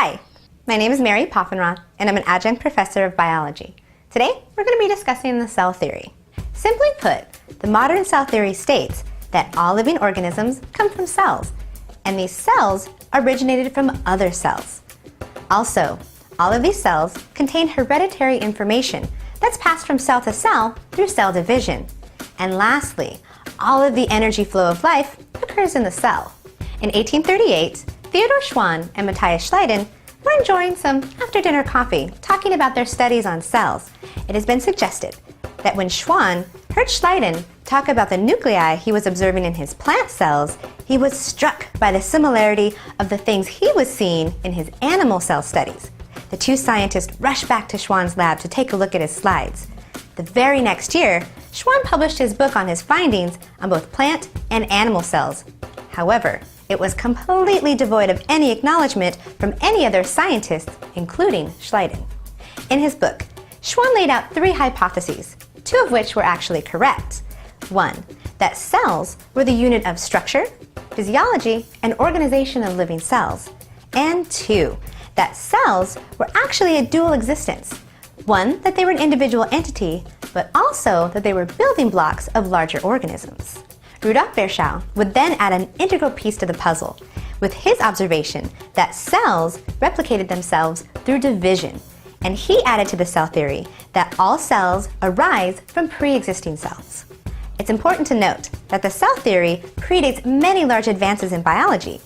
Hi, my name is Mary Poffenroth, and I'm an adjunct professor of biology. Today, we're going to be discussing the cell theory. Simply put, the modern cell theory states that all living organisms come from cells, and these cells originated from other cells. Also, all of these cells contain hereditary information that's passed from cell to cell through cell division. And lastly, all of the energy flow of life occurs in the cell. In 1838, Theodor Schwann and Matthias Schleiden were enjoying some after-dinner coffee, talking about their studies on cells. It has been suggested that when Schwann heard Schleiden talk about the nuclei he was observing in his plant cells, he was struck by the similarity of the things he was seeing in his animal cell studies. The two scientists rushed back to Schwann's lab to take a look at his slides. The very next year, Schwann published his book on his findings on both plant and animal cells. However, it was completely devoid of any acknowledgement from any other scientists, including Schleiden. In his book, Schwann laid out 3 hypotheses, 2 of which were actually correct. 1, that cells were the unit of structure, physiology, and organization of living cells. And 2, that cells were actually a dual existence. One, that they were an individual entity, but also that they were building blocks of larger organisms. Rudolf Virchow would then add an integral piece to the puzzle, with his observation that cells replicated themselves through division, and he added to the cell theory that all cells arise from pre-existing cells. It's important to note that the cell theory predates many large advances in biology,